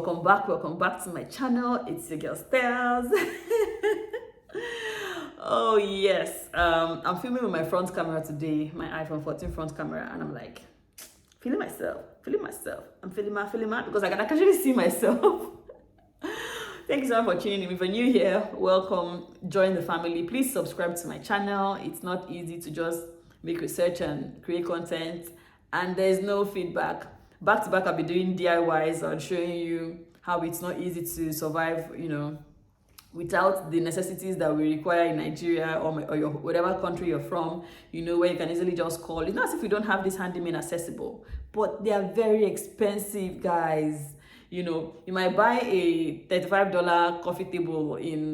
welcome back to my channel. It's your girl Stairs. Oh yes, I'm filming with my front camera today, my iPhone 14 front camera, and I'm like feeling myself. I'm feeling my because I can actually see myself. Thank you so much for tuning in. If you're new here, welcome, join the family. Please subscribe to my channel. It's not easy to just make research and create content, and there's no feedback. Back to back, I'll be doing DIYs and showing you how it's not easy to survive, without the necessities that we require in Nigeria or your whatever country you're from, where you can easily just call. It's not as if we don't have this handyman accessible, but they are very expensive, guys. You might buy a $35 coffee table in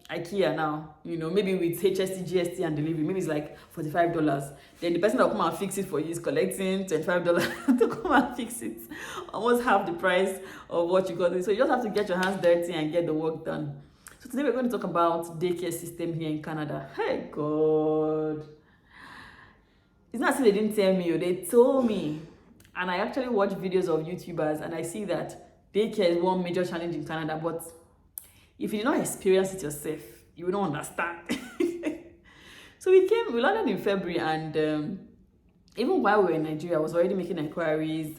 IKEA now, maybe with HST, GST and delivery, maybe it's like $45. Then the person that will come and fix it for you is collecting $25 to come and fix it, almost half the price of what you got. So you just have to get your hands dirty and get the work done. So today we're going to talk about daycare system here in Canada. Hey God, it's not as if they didn't tell me, they told me. And I actually watch videos of YouTubers and I see that daycare is one major challenge in Canada, but if you did not experience it yourself, you will not understand. So we landed in February, and even while we were in Nigeria, I was already making inquiries.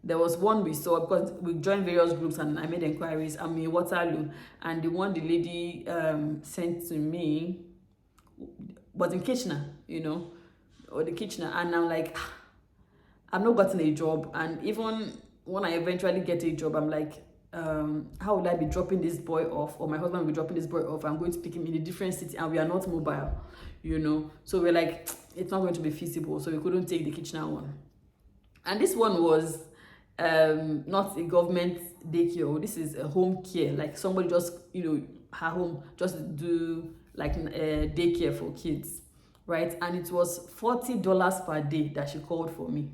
There was one we saw because we joined various groups and I made inquiries. I'm in Waterloo, and the one the lady sent to me was in Kitchener, or the Kitchener, and I'm like, I've not gotten a job, and even when I eventually get a job, I'm like, how would I be dropping this boy off, or my husband will be dropping this boy off? I'm going to pick him in a different city and we are not mobile, so we're like, it's not going to be feasible, so we couldn't take the Kitchener one. And this one was not a government daycare. This is a home care, like somebody just her home just do like daycare for kids, right? And it was $40 per day that she called for me.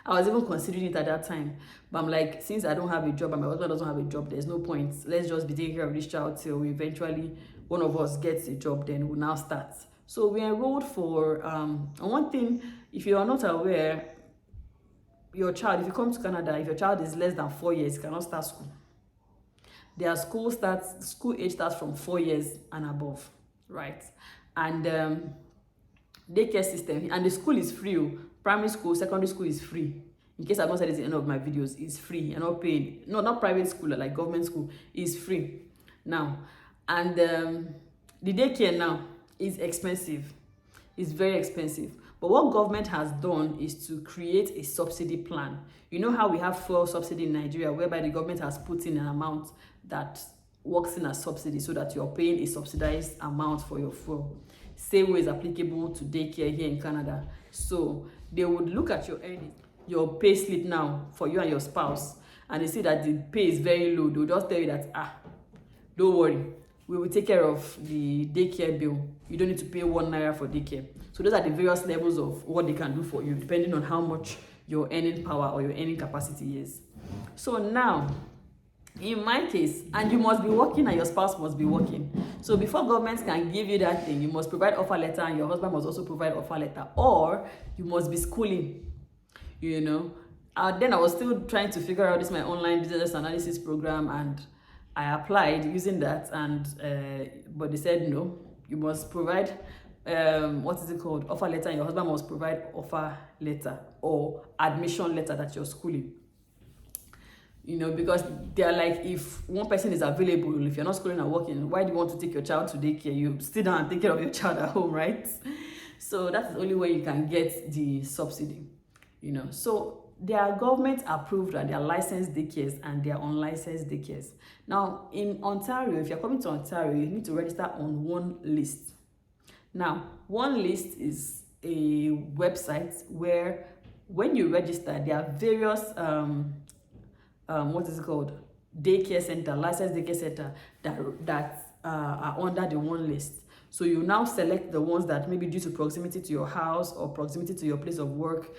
I was even considering it at that time, but I'm like, since I don't have a job and my husband doesn't have a job, there's no point. Let's just be taking care of this child till we eventually one of us gets a job, then we'll now start. So we enrolled for and one thing, if you are not aware, your child, if you come to Canada, if your child is less than 4 years, you cannot start school. Their school age starts from 4 years and above, right? And daycare system, and the school is free. Primary school, secondary school is free. In case I've not said it in any of my videos, it's free. You're not paying. No, not private school, like government school is free now. And the daycare now is expensive. It's very expensive. But what government has done is to create a subsidy plan. You know how we have fuel subsidy in Nigeria, whereby the government has put in an amount that works in as subsidy so that you're paying a subsidized amount for your fuel. Same way is applicable to daycare here in Canada. So they would look at your pay slip now for you and your spouse, and they see that the pay is very low. They'll just tell you that, don't worry, we will take care of the daycare bill. You don't need to pay ₦1 for daycare. So those are the various levels of what they can do for you, depending on how much your earning power or your earning capacity is. So now, in my case, and you must be working and your spouse must be working. So before government can give you that thing, you must provide offer letter, and your husband must also provide offer letter, or you must be schooling, Then I was still trying to figure out this my online business analysis program, and I applied using that, and but they said no, you must provide what is it called, offer letter, and your husband must provide offer letter or admission letter that you're schooling. Because they're like, if one person is available, if you're not schooling and working, why do you want to take your child to daycare? You sit down and take care of your child at home, right? So that's the only way you can get the subsidy, So there are government approved and they are licensed daycares and they are unlicensed daycares. Now in Ontario, if you're coming to Ontario, you need to register on one list. Now, one list is a website where when you register, there are various what is it called, daycare center, licensed daycare center that are under the one list. So you now select the ones that maybe due to proximity to your house or proximity to your place of work,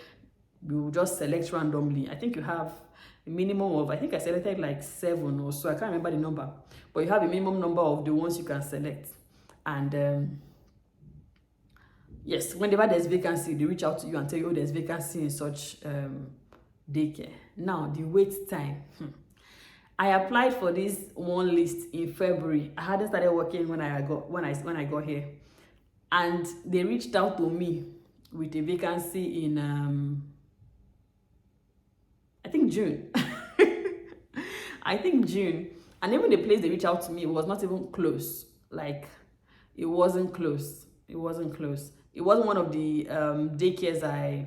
you just select randomly. I think you have a minimum of, I think I selected like 7 or so, I can't remember the number, but you have a minimum number of the ones you can select. And yes, whenever there's vacancy, they reach out to you and tell you, oh, there's vacancy in such daycare. Now, the wait time. I applied for this one list in February. I hadn't started working when I got here, and they reached out to me with a vacancy in I think June. I think June. And even the place they reached out to me was not even close. Like, it wasn't close. It wasn't close. It wasn't one of the daycares I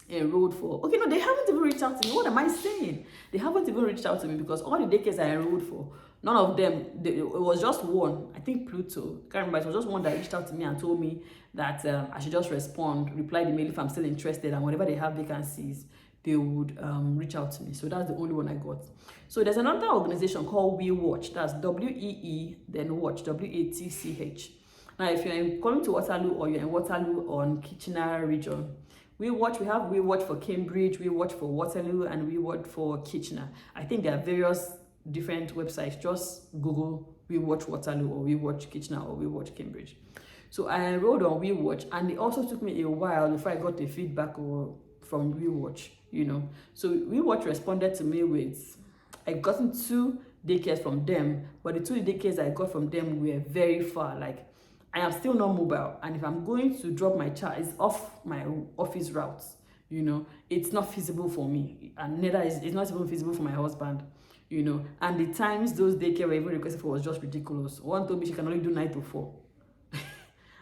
enrolled for. Okay, no, they haven't even reached out to me. What am I saying? They haven't even reached out to me, because all the daycares I enrolled for, none of them, it was just one. I think Pluto. Can't remember. It was just one that reached out to me and told me that I should just reply the mail if I'm still interested, and whenever they have vacancies, they would reach out to me. So that's the only one I got. So there's another organization called We Watch. That's WEE, then Watch, WATCH. Now, if you're coming to Waterloo, or you're in Waterloo on Kitchener region, we have We Watch for Cambridge, We Watch for Waterloo, and We Watch for Kitchener. I think there are various different websites. Just Google We Watch Waterloo, or We Watch Kitchener, or We Watch Cambridge. So I enrolled on We Watch, and it also took me a while before I got the feedback from We Watch, you know. So We Watch responded to me with, I gotten 2 daycares from them, but the 2 daycares I got from them were very far. Like, I am still not mobile, and if I'm going to drop my child, it's off my office routes, you know. It's not feasible for me, and neither is it's not even feasible for my husband, you know. And the times those daycare were even requested for was just ridiculous. One told me she can only do 9 to 4.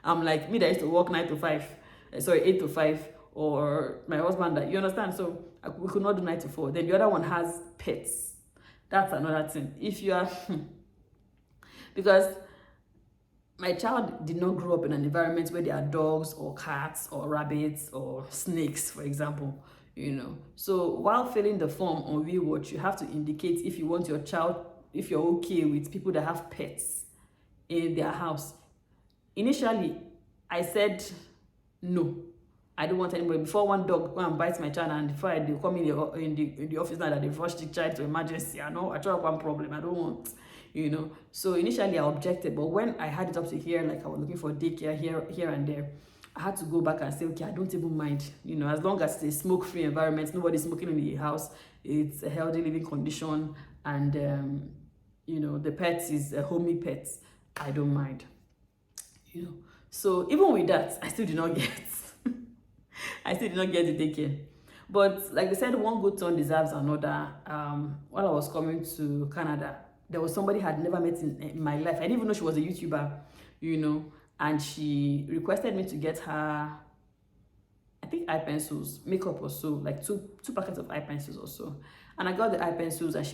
I'm like, me that used to work 9 to 5, 8 to 5, or my husband that, you understand? So we could not do 9 to 4. Then the other one has pets. That's another thing. If you are, because my child did not grow up in an environment where there are dogs or cats or rabbits or snakes, for example, you know. So while filling the form on We Watch, you have to indicate if you want your child, if you're okay with people that have pets in their house. Initially, I said no. I don't want anybody. Before one dog go and bite my child, and before they come in the office now that they've rushed the child to emergency, I know I try one problem. I don't want, you know. So initially I objected, but when I had it up to here, like I was looking for daycare here and there, I had to go back and say, okay, I don't even mind, you know, as long as it's a smoke-free environment, nobody's smoking in the house, it's a healthy living condition, and you know, the pet is a homey pet, I don't mind, you know. So even with that, I still did not get I still did not get the daycare. But like I said, one good turn deserves another. While I was coming to Canada, there was somebody I had never met in my life. I didn't even know she was a YouTuber, you know, and she requested me to get her, I think, eye pencils, makeup or so, like two packets of eye pencils or so. And I got the eye pencils, and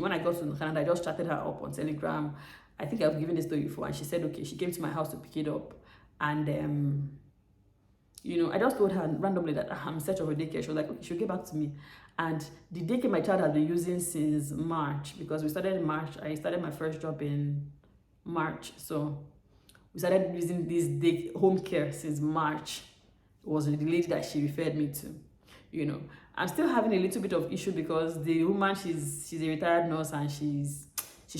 when I got to Canada, I just chatted her up on Telegram. I think I've given this story before, and she said, okay, she came to my house to pick it up. And you know, I just told her randomly that I'm in search of a daycare. She was like, okay, she'll get back to me. And the daycare my child has been using since March, because we started in March. I started my first job in March. So we started using this home care since March. It was the lady that she referred me to, you know. I'm still having a little bit of issue because the woman, she's a retired nurse, and she's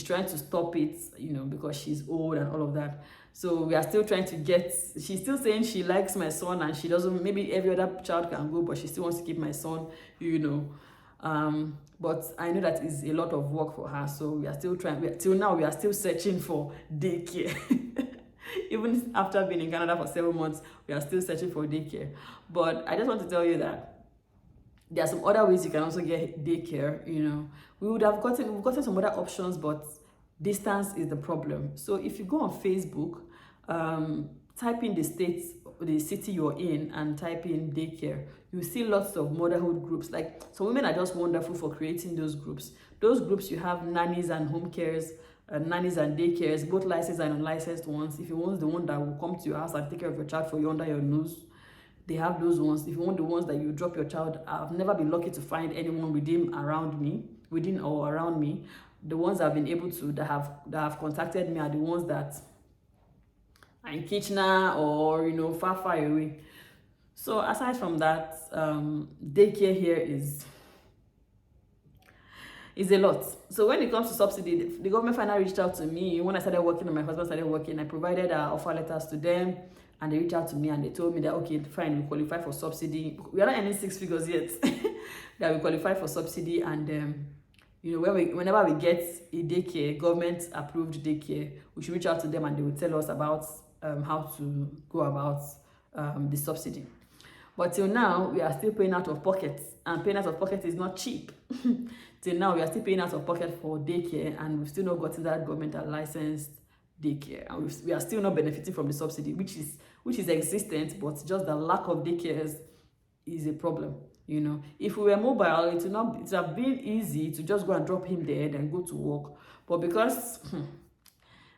trying to stop it, you know, because she's old and all of that. So we are still trying to she's still saying she likes my son, and she doesn't, maybe every other child can go, but she still wants to keep my son, you know. But I know that is a lot of work for her, so we are still trying, till now we are still searching for daycare. Even after being in Canada for 7 months, we are still searching for daycare. But I just want to tell you that there are some other ways you can also get daycare, you know. We've gotten some other options, but distance is the problem. So if you go on Facebook, type in the city you're in, and type in daycare, you see lots of motherhood groups. Like, some women are just wonderful for creating those groups. Those groups, you have nannies and home cares, nannies and daycares, both licensed and unlicensed ones. If you want the one that will come to your house and take care of your child for you under your nose, they have those ones. If you want the ones that you drop your child, I've never been lucky to find anyone within or around me. The ones I've been able to, that have contacted me, are the ones that are in Kitchener or, you know, far away. So aside from that, daycare here is a lot. So when it comes to subsidy, the government finally reached out to me. When I started working and my husband started working, I provided offer letters to them, and they reached out to me and they told me that, okay, fine, we qualify for subsidy. We are not earning 6 figures yet. That we qualify for subsidy, and Whenever we get a daycare, government approved daycare, we should reach out to them and they will tell us about how to go about the subsidy. But till now, we are still paying out of pocket, and paying out of pocket is not cheap. Till now, we are still paying out of pocket for daycare, and we've still not gotten that government licensed daycare, and we are still not benefiting from the subsidy, which is existent, but just the lack of daycares is a problem. If we were mobile, it would have been easy to just go and drop him there and go to work. But because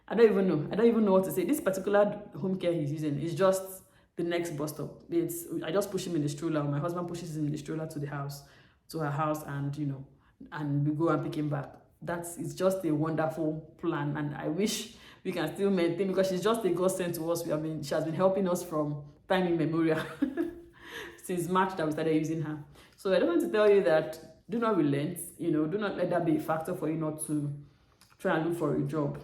I don't even know what to say. This particular home care he's using is just the next bus stop. I just push him in the stroller. My husband pushes him in the stroller to her house, and and we go and pick him back. It's just a wonderful plan, and I wish we can still maintain, because she's just a godsend to us. She has been helping us from time immemorial since March that we started using her. So I don't want to tell you that do not relent. Do not let that be a factor for you not to try and look for a job.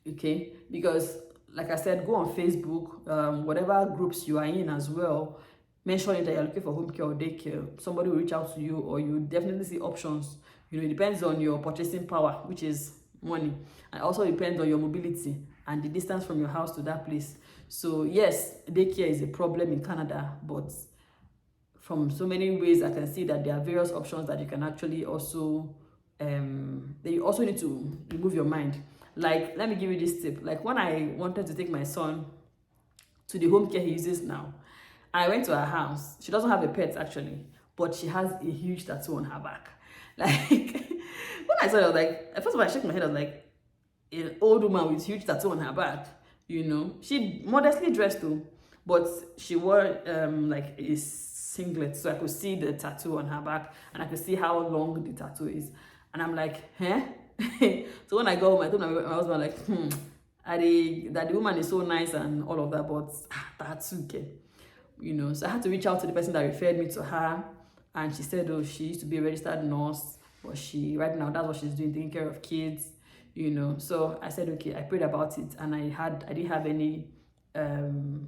Okay, because like I said, go on Facebook, whatever groups you are in as well, mention it that you're looking for home care or daycare. Somebody will reach out to you, or you definitely see options. It depends on your purchasing power, which is money, and also depends on your mobility and the distance from your house to that place. So yes, daycare is a problem in Canada, but from so many ways I can see that there are various options that you can actually also that you also need to remove your mind. Like, let me give you this tip. Like, when I wanted to take my son to the home care he uses now, I went to her house. She doesn't have a pet actually, but she has a huge tattoo on her back. Like, when I saw it, I was like, first of all, I shook my head. I was like, an old woman with huge tattoo on her back. She modestly dressed too, but she wore like a singlet, so I could see the tattoo on her back, and I could see how long the tattoo is. And I'm like, huh? So when I go home, I told my husband, like, that the woman is so nice and all of that, but that's okay. So I had to reach out to the person that referred me to her, and she said, oh, she used to be a registered nurse, but right now that's what she's doing, taking care of kids. So I said, okay. I prayed about it, and I didn't have any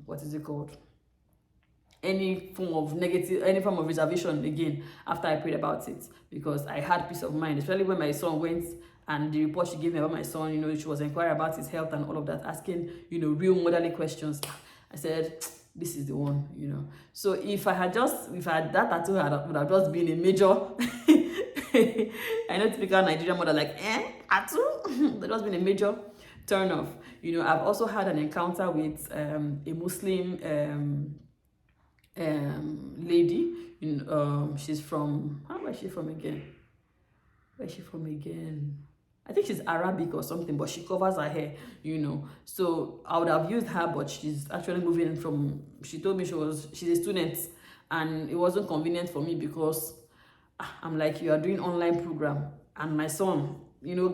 what is it called, any form of reservation again after I prayed about it, because I had peace of mind, especially when my son went, and the report she gave me about my son, she was inquiring about his health and all of that, asking real motherly questions. I said, this is the one. So if that tattoo would have just been a major I know typical Nigerian mother, like, tattoo? That has been a major turn off. I've also had an encounter with a Muslim lady. She's from, where is she from again? I think she's Arabic or something, but she covers her hair, So I would have used her, but she's actually moving from, she told me she's a student, and it wasn't convenient for me because I'm like, you are doing online program, and my son, running.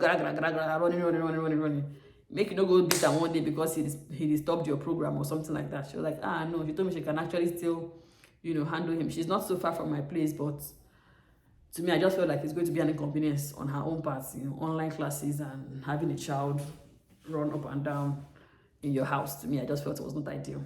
Make you not go beat her one day because he disturbed your program or something like that. She was like, no. She told me she can actually still, handle him. She's not so far from my place, but to me, I just felt like it's going to be an inconvenience on her own part, online classes and having a child run up and down in your house. To me, I just felt it was not ideal,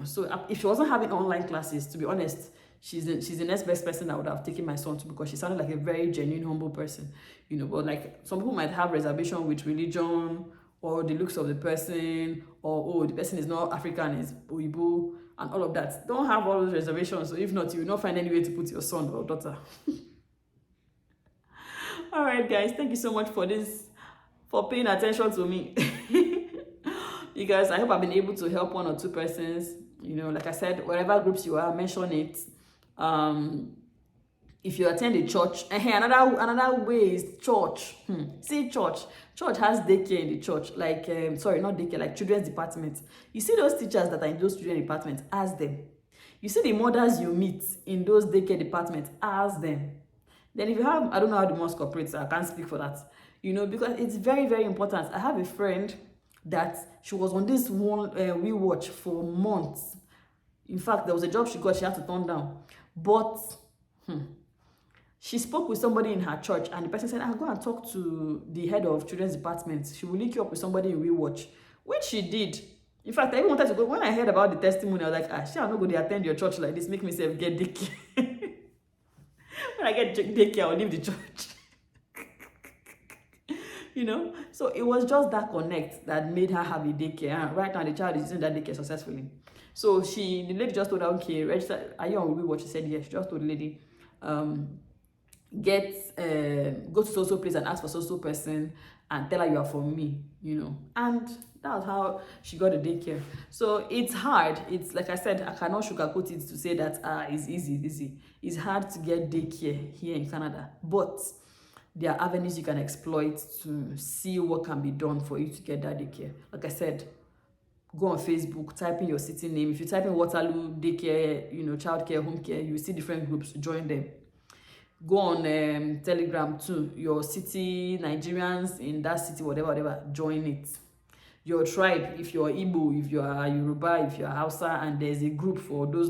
So if she wasn't having online classes, to be honest, she's the next best person I would have taken my son to, because she sounded like a very genuine, humble person, But like, some people might have reservation with religion, or the looks of the person, or the person is not African, is Oyibo, and all of that. Don't have all those reservations. So if not, you will not find any way to put your son or daughter. All right, guys, thank you so much for paying attention to me. You guys, I hope I've been able to help one or two persons. Like I said, whatever groups you are, mention it. If you attend a church, another way is church. See, church has daycare in the church, like sorry, not daycare, like children's department. You see those teachers that are in those children's departments, ask them. You see the mothers you meet in those daycare departments, ask them. Then if you have, I don't know how the mosque operates, so I can't speak for that, because it's very, very important. I have a friend that she was on this one we watch for months. In fact, there was a job she got, she had to turn down, but she spoke with somebody in her church, and the person said, I'll go and talk to the head of children's department. She will link you up with somebody in WeWatch, which she did. In fact, I even wanted to go. When I heard about the testimony, I was like, I'm not going to attend your church like this. Make myself get daycare. When I get daycare, I'll leave the church. So it was just that connect that made her have a daycare. And right now, the child is using that daycare successfully. So the lady just told her, okay, register. Are you on what? She said yes. She just told the lady, go to so place and ask for so person and tell her you are from me, and that's how she got a daycare. So it's hard. It's like I said, I cannot sugarcoat it to say that it's easy. It's hard to get daycare here in Canada, but there are avenues you can exploit to see what can be done for you to get that daycare. Like I said, go on Facebook, type in your city name. If you type in Waterloo daycare, childcare, home care, you see different groups. Join them. Go on Telegram too. Your city, Nigerians in that city, whatever, join it. Your tribe, if you're Igbo, if you are Yoruba, if you are Hausa, and there's a group for those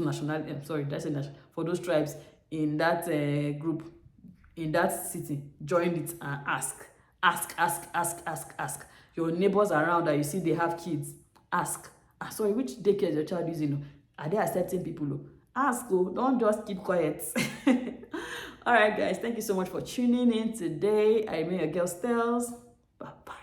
for those tribes in that group, in that city, join it and ask. Your neighbors around that you see they have kids, ask. Sorry, which daycare is your child using? Are they accepting people? Ask, don't just keep quiet. All right, guys, thank you so much for tuning in today. I remain your girl Stels. Bye bye.